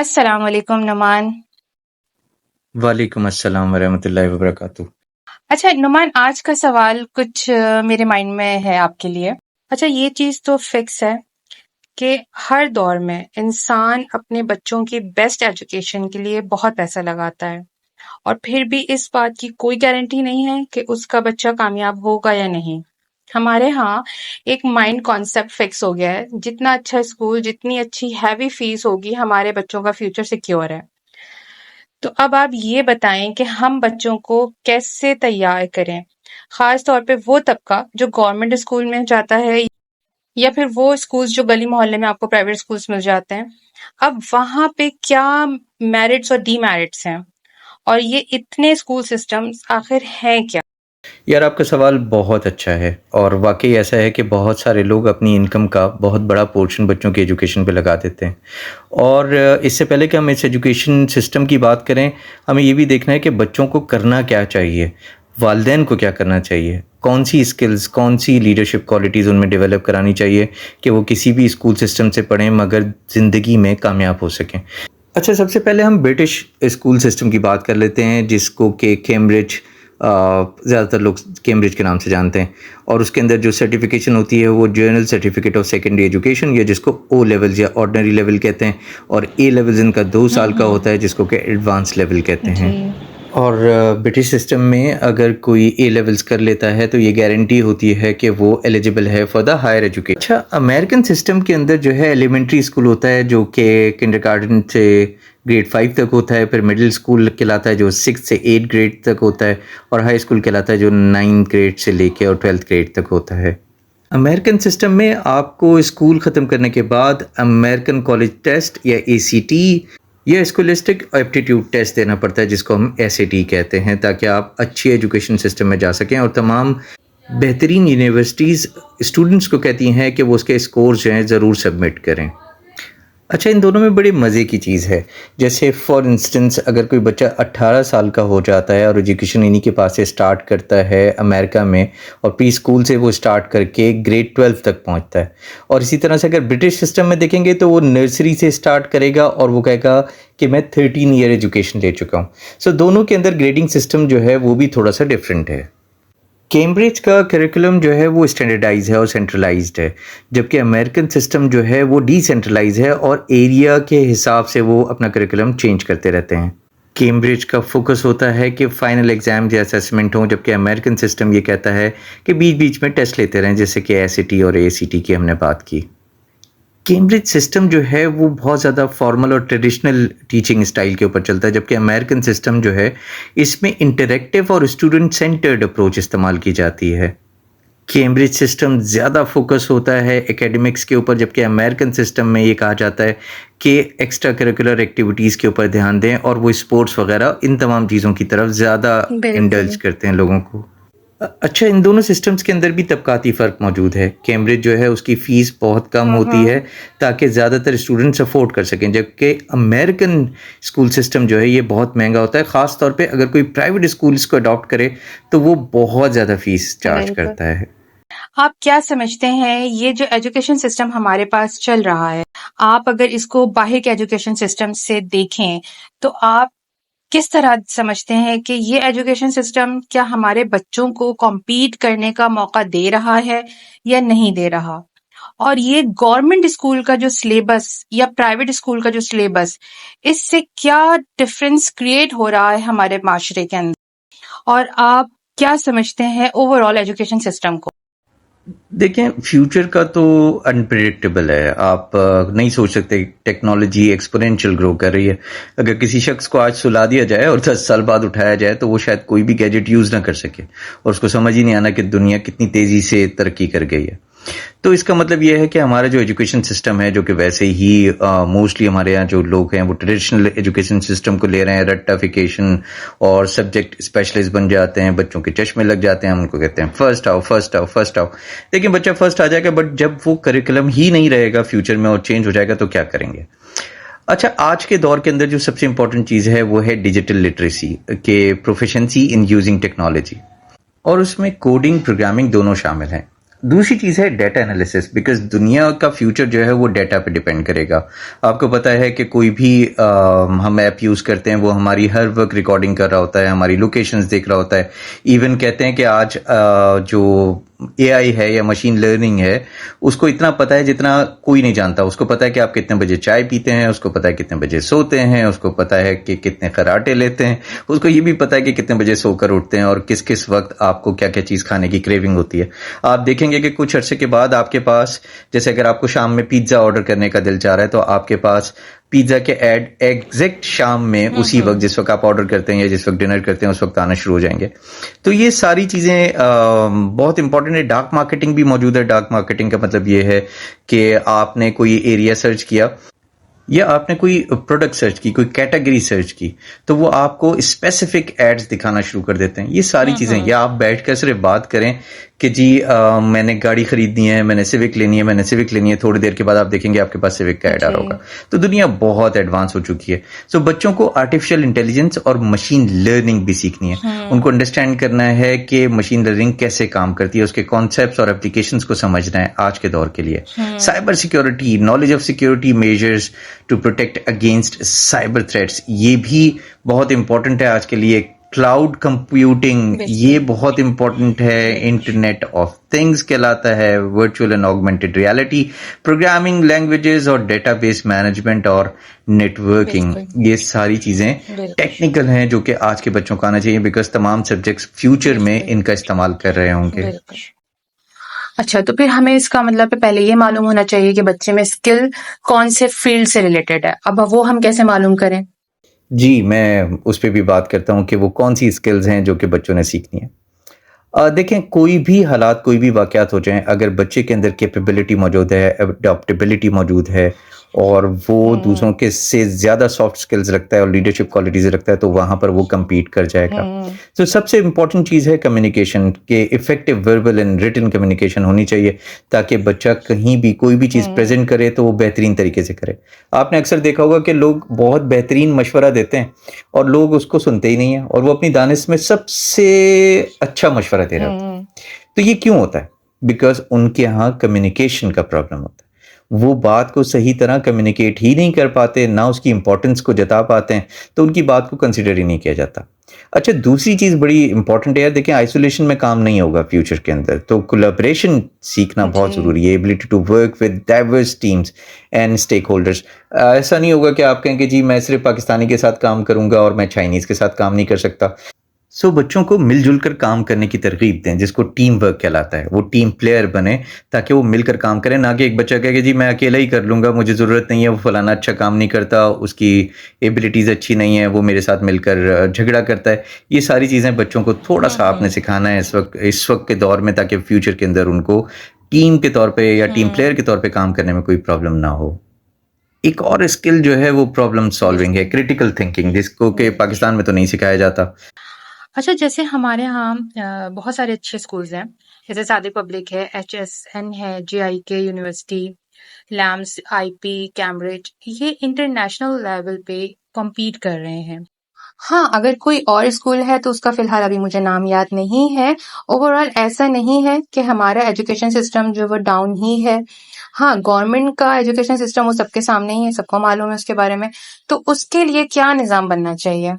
السلام علیکم نعمان. وعلیکم السلام ورحمۃ اللہ وبرکاتہ. اچھا نعمان، آج کا سوال کچھ میرے مائنڈ میں ہے آپ کے لیے. اچھا، یہ چیز تو فکس ہے کہ ہر دور میں انسان اپنے بچوں کی بیسٹ ایجوکیشن کے لیے بہت پیسہ لگاتا ہے، اور پھر بھی اس بات کی کوئی گارنٹی نہیں ہے کہ اس کا بچہ کامیاب ہوگا یا نہیں. ہمارے ہاں ایک مائنڈ کانسیپٹ فکس ہو گیا ہے، جتنا اچھا اسکول، جتنی اچھی ہیوی فیس ہوگی، ہمارے بچوں کا فیوچر سیکیور ہے. تو اب آپ یہ بتائیں کہ ہم بچوں کو کیسے تیار کریں، خاص طور پہ وہ طبقہ جو گورنمنٹ اسکول میں جاتا ہے یا پھر وہ اسکولز جو گلی محلے میں آپ کو پرائیویٹ اسکولز مل جاتے ہیں. اب وہاں پہ کیا میرٹس اور ڈی میرٹس ہیں، اور یہ اتنے اسکول سسٹمز آخر ہیں کیا؟ یار آپ کا سوال بہت اچھا ہے، اور واقعی ایسا ہے کہ بہت سارے لوگ اپنی انکم کا بہت بڑا پورشن بچوں کی ایجوکیشن پہ لگا دیتے ہیں. اور اس سے پہلے کہ ہم اس ایجوکیشن سسٹم کی بات کریں، ہمیں یہ بھی دیکھنا ہے کہ بچوں کو کرنا کیا چاہیے، والدین کو کیا کرنا چاہیے، کون سی اسکلز، کون سی لیڈرشپ کوالٹیز ان میں ڈیولپ کرانی چاہیے کہ وہ کسی بھی اسکول سسٹم سے پڑھیں مگر زندگی میں کامیاب ہو سکیں. اچھا، سب سے پہلے ہم برٹش اسکول سسٹم کی بات کر لیتے ہیں، جس کو کہ کیمبرج، زیادہ تر لوگ کیمبرج کے نام سے جانتے ہیں. اور اس کے اندر جو سرٹیفکیشن ہوتی ہے وہ general certificate of secondary education, یا جس کو او لیول یا آرڈنری لیول کہتے ہیں، اور اے لیول ان کا 2 سال کا ہوتا ہے جس کو کہ ایڈوانس لیول کہتے ہیں. جی. اور برٹش سسٹم میں اگر کوئی اے لیولز کر لیتا ہے تو یہ گارنٹی ہوتی ہے کہ وہ ایلیجیبل ہے فار دا ہائر ایجوکیشن. اچھا، امریکن سسٹم کے اندر جو ہے ایلیمنٹری اسکول ہوتا ہے جو کہ کنڈر گارڈن سے گریڈ 5 تک ہوتا ہے، پھر مڈل اسکول کہلاتا ہے جو 6 سے 8 گریڈ تک ہوتا ہے، اور ہائی اسکول کہلاتا ہے جو 9 گریڈ سے لے کے اور 12 گریڈ تک ہوتا ہے. امریکن سسٹم میں آپ کو اسکول ختم کرنے کے بعد امریکن کالج ٹیسٹ یا اے سی ٹی یا اسکولسٹک ایپٹیٹیوڈ ٹیسٹ دینا پڑتا ہے، جس کو ہم ایس اے ٹی کہتے ہیں، تاکہ آپ اچھی ایجوکیشن سسٹم میں جا سکیں. اور تمام بہترین یونیورسٹیز اسٹوڈنٹس کو کہتی ہیں کہ وہ اس کے اسکورز جو ہیں ضرور سبمٹ کریں. اچھا، ان دونوں میں بڑی مزے کی چیز ہے، جیسے فار انسٹنس اگر کوئی بچہ 18 سال کا ہو جاتا ہے اور ایجوکیشن انہی کے پاس سے سٹارٹ کرتا ہے امریکہ میں، اور پری اسکول سے وہ سٹارٹ کر کے گریڈ 12 تک پہنچتا ہے. اور اسی طرح سے اگر برٹش سسٹم میں دیکھیں گے تو وہ نرسری سے سٹارٹ کرے گا اور وہ کہے گا کہ میں 13 ایئر ایجوکیشن لے چکا ہوں. سو دونوں کے اندر گریڈنگ سسٹم جو ہے وہ بھی تھوڑا سا ڈفرینٹ ہے. کیمبرج کا کریکولم جو ہے وہ اسٹینڈرڈائز ہے اور سینٹرلائزڈ ہے، جبکہ امریکن سسٹم جو ہے وہ ڈی سینٹرلائز ہے اور ایریا کے حساب سے وہ اپنا کریکولم چینج کرتے رہتے ہیں. کیمبرج کا فوکس ہوتا ہے کہ فائنل ایگزام یا اسیسمنٹ ہوں، جبکہ امریکن سسٹم یہ کہتا ہے کہ بیچ بیچ میں ٹیسٹ لیتے رہیں، جیسے کہ ایس سی ٹی اور اے سی ٹی کی ہم نے بات کی. کیمبرج سسٹم جو ہے وہ بہت زیادہ فارمل اور ٹریڈیشنل ٹیچنگ اسٹائل کے اوپر چلتا ہے، جبکہ امریکن سسٹم جو ہے اس میں انٹریکٹیو اور اسٹوڈنٹ سینٹرڈ اپروچ استعمال کی جاتی ہے. کیمبرج سسٹم زیادہ فوکس ہوتا ہے ایکیڈمکس کے اوپر، جبکہ امریکن سسٹم میں یہ کہا جاتا ہے کہ ایکسٹرا کریکولر ایکٹیویٹیز کے اوپر دھیان دیں، اور وہ اسپورٹس وغیرہ ان تمام چیزوں کی طرف زیادہ بالکل. انڈلج کرتے ہیں لوگوں کو. اچھا، ان دونوں سسٹمز کے اندر بھی طبقاتی فرق موجود ہے. کیمبرج جو ہے اس کی فیس بہت کم ہوتی ہے تاکہ زیادہ تر اسٹوڈنٹس افورڈ کر سکیں، جبکہ امریکن اسکول سسٹم جو ہے یہ بہت مہنگا ہوتا ہے. خاص طور پہ اگر کوئی پرائیویٹ اسکول اس کو اڈاپٹ کرے تو وہ بہت زیادہ فیس چارج بالکل. کرتا ہے. آپ کیا سمجھتے ہیں یہ جو ایجوکیشن سسٹم ہمارے پاس چل رہا ہے، آپ اگر اس کو باہر کے ایجوکیشن سسٹم سے دیکھیں تو آپ کس طرح سمجھتے ہیں کہ یہ ایجوکیشن سسٹم کیا ہمارے بچوں کو کمپیٹ کرنے کا موقع دے رہا ہے یا نہیں دے رہا؟ اور یہ گورنمنٹ اسکول کا جو سلیبس یا پرائیویٹ اسکول کا جو سلیبس، اس سے کیا ڈفرینس کریٹ ہو رہا ہے ہمارے معاشرے کے اندر، اور آپ کیا سمجھتے ہیں اوور آل ایجوکیشن سسٹم کو؟ دیکھیں، فیوچر کا تو انپریڈکٹیبل ہے. آپ نہیں سوچ سکتے. ٹیکنالوجی ایکسپونینشیل گرو کر رہی ہے. اگر کسی شخص کو آج سلا دیا جائے اور 10 سال بعد اٹھایا جائے تو وہ شاید کوئی بھی گیجٹ یوز نہ کر سکے، اور اس کو سمجھ ہی نہیں آنا کہ دنیا کتنی تیزی سے ترقی کر گئی ہے. تو اس کا مطلب یہ ہے کہ ہمارا جو ایجوکیشن سسٹم ہے، جو کہ ویسے ہی موسٹلی ہمارے یہاں جو لوگ ہیں وہ ٹریڈیشنل ایجوکیشن سسٹم کو لے رہے ہیں، رٹافیکیشن اور سبجیکٹ اسپیشلسٹ بن جاتے ہیں، بچوں کے چشمے لگ جاتے ہیں. ہم ان کو کہتے ہیں فرسٹ آؤ فرسٹ آؤ فرسٹ آؤ. لیکن بچہ فرسٹ آ جائے گا، بٹ جب وہ کریکولم ہی نہیں رہے گا فیوچر میں اور چینج ہو جائے گا تو کیا کریں گے؟ اچھا، آج کے دور کے اندر جو سب سے امپورٹنٹ چیز ہے وہ ہے ڈیجیٹل لٹریسی کے پروفیشنسی ان یوزنگ ٹیکنالوجی، اور اس میں کوڈنگ، پروگرامنگ دونوں شامل ہیں. دوسری چیز ہے ڈیٹا انالیسس، بیکاز دنیا کا فیوچر جو ہے وہ ڈیٹا پہ ڈیپینڈ کرے گا. آپ کو پتا ہے کہ کوئی بھی ہم ایپ یوز کرتے ہیں وہ ہماری ہر وقت ریکارڈنگ کر رہا ہوتا ہے، ہماری لوکیشنز دیکھ رہا ہوتا ہے. ایون کہتے ہیں کہ آج جو اے آئی ہے یا مشین لرننگ ہے اس کو اتنا پتا ہے جتنا کوئی نہیں جانتا. اس کو پتا ہے کہ آپ کتنے بجے چائے پیتے ہیں، اس کو پتا ہے کتنے بجے سوتے ہیں، اس کو پتا ہے کہ کتنے خراٹے لیتے ہیں، اس کو یہ بھی پتا ہے کہ کتنے بجے سو کر اٹھتے ہیں اور کس کس وقت آپ کو کیا کیا چیز کھانے کی کریونگ ہوتی ہے. آپ دیکھیں گے کہ کچھ عرصے کے بعد آپ کے پاس، جیسے اگر آپ کو شام میں پیزا آرڈر کرنے کا دل چاہ رہا ہے تو آپ کے پاس پیزا کے ایڈ ایگزیکٹ شام میں اسی وقت جس وقت آپ آرڈر کرتے ہیں یا جس وقت ڈنر کرتے ہیں اس وقت آنا شروع ہو جائیں گے. تو یہ ساری چیزیں بہت امپورٹنٹ ہے. ڈارک مارکیٹنگ بھی موجود ہے. ڈارک مارکیٹنگ کا مطلب یہ ہے کہ آپ نے کوئی ایریا سرچ کیا یا آپ نے کوئی پروڈکٹ سرچ کی، کوئی کیٹیگری سرچ کی، تو وہ آپ کو اسپیسیفک ایڈز دکھانا شروع کر دیتے ہیں. یہ ساری چیزیں، یا آپ بیٹھ کر صرف بات کریں کہ جی میں نے گاڑی خریدنی ہے، میں نے سیوک لینی ہے، میں نے سیوک لینی ہے، تھوڑی دیر کے بعد آپ دیکھیں گے آپ کے پاس سیوک کا ایڈ آ رہا ہوگا. تو دنیا بہت ایڈوانس ہو چکی ہے. سو بچوں کو آرٹیفیشیل انٹیلیجنس اور مشین لرننگ بھی سیکھنی ہے. ان کو انڈرسٹینڈ کرنا ہے کہ مشین لرننگ کیسے کام کرتی ہے، اس کے کانسیپٹس اور اپلیکیشنز کو سمجھنا ہے آج کے دور کے لیے. Cyber security, knowledge of security measures to protect against cyber threats, یہ بھی بہت امپورٹنٹ ہے آج کے لیے. کلاؤڈ کمپیوٹنگ یہ بہت امپورٹنٹ ہے. انٹرنیٹ آف تھنگز کہلاتا ہے. Virtual and augmented reality, programming languages اور ڈیٹا بیس مینجمنٹ اور نیٹ ورکنگ، یہ ساری چیزیں ٹیکنیکل ہیں جو کہ آج کے بچوں کو آنا چاہیے، بیکاز تمام سبجیکٹس فیوچر میں ان کا استعمال کر رہے ہوں گے. اچھا، تو پھر ہمیں اس کا مطلب پہلے یہ معلوم ہونا چاہیے کہ بچے میں اسکل کون سے فیلڈ سے ریلیٹڈ ہے. اب وہ ہم کیسے معلوم کریں؟ جی، میں اس پہ بھی بات کرتا ہوں کہ وہ کون سی اسکلز ہیں جو کہ بچوں نے سیکھنی ہے. دیکھیں، کوئی بھی حالات، کوئی بھی واقعات ہو جائیں، اگر بچے کے اندر کیپیبلٹی موجود ہے، اڈاپٹیبلٹی موجود ہے اور وہ دوسروں کے سے زیادہ سافٹ سکلز رکھتا ہے اور لیڈرشپ کوالٹیز رکھتا ہے تو وہاں پر وہ کمپیٹ کر جائے گا. تو سب سے امپورٹنٹ چیز ہے کمیونیکیشن، کہ effective verbal and written communication ہونی چاہیے تاکہ بچہ کہیں بھی کوئی بھی چیز پریزنٹ کرے تو وہ بہترین طریقے سے کرے. آپ نے اکثر دیکھا ہوگا کہ لوگ بہت بہترین مشورہ دیتے ہیں اور لوگ اس کو سنتے ہی نہیں ہیں اور وہ اپنی دانش میں سب سے اچھا مشورہ دے رہے ہوتے ہیں. تو یہ کیوں ہوتا ہے؟ بیکاز ان کے ہاں کمیونیکیشن کا پرابلم ہوتا ہے. وہ بات کو صحیح طرح کمیونیکیٹ ہی نہیں کر پاتے، نہ اس کی امپورٹنس کو جتا پاتے ہیں، تو ان کی بات کو کنسیڈر ہی نہیں کیا جاتا. اچھا، دوسری چیز بڑی امپورٹنٹ ہے. دیکھیں، آئسولیشن میں کام نہیں ہوگا فیوچر کے اندر، تو کولیبریشن سیکھنا بہت ضروری ہے. Ability to work with diverse teams and stakeholders. ایسا نہیں ہوگا کہ آپ کہیں کہ جی میں صرف پاکستانی کے ساتھ کام کروں گا اور میں چائنیز کے ساتھ کام نہیں کر سکتا. سو بچوں کو مل جل کر کام کرنے کی ترغیب دیں، جس کو ٹیم ورک کہلاتا ہے. وہ ٹیم پلیئر بنے تاکہ وہ مل کر کام کریں، نہ کہ ایک بچہ کہے کہ جی میں اکیلا ہی کر لوں گا، مجھے ضرورت نہیں ہے، وہ فلانا اچھا کام نہیں کرتا، اس کی ایبلٹیز اچھی نہیں ہیں، وہ میرے ساتھ مل کر جھگڑا کرتا ہے. یہ ساری چیزیں بچوں کو تھوڑا سا آپ نے سکھانا ہے اس وقت کے دور میں، تاکہ فیوچر کے اندر ان کو ٹیم کے طور پہ یا ٹیم پلیئر کے طور پہ کام کرنے میں کوئی پرابلم نہ ہو. ایک اور اسکل جو ہے وہ پرابلم سالونگ ہے، کریٹیکل تھنکنگ، جس کو کہ پاکستان میں تو نہیں سکھایا جاتا. اچھا، جیسے ہمارے ہاں بہت سارے اچھے اسکولز ہیں، جیسے صادق پبلک ہے، HSN ہے، JIK university, LUMS, IP، Cambridge, یہ انٹرنیشنل لیول پہ کمپیٹ کر رہے ہیں. ہاں، اگر کوئی اور اسکول ہے تو اس کا فی الحال ابھی مجھے نام یاد نہیں ہے. اوور آل ایسا نہیں ہے کہ ہمارا ایجوکیشن سسٹم جو وہ ڈاؤن ہی ہے. ہاں، گورنمنٹ کا ایجوکیشن سسٹم وہ سب کے سامنے ہی ہے، سب کو معلوم ہے اس کے بارے میں. تو اس کے لیے کیا نظام بننا چاہیے؟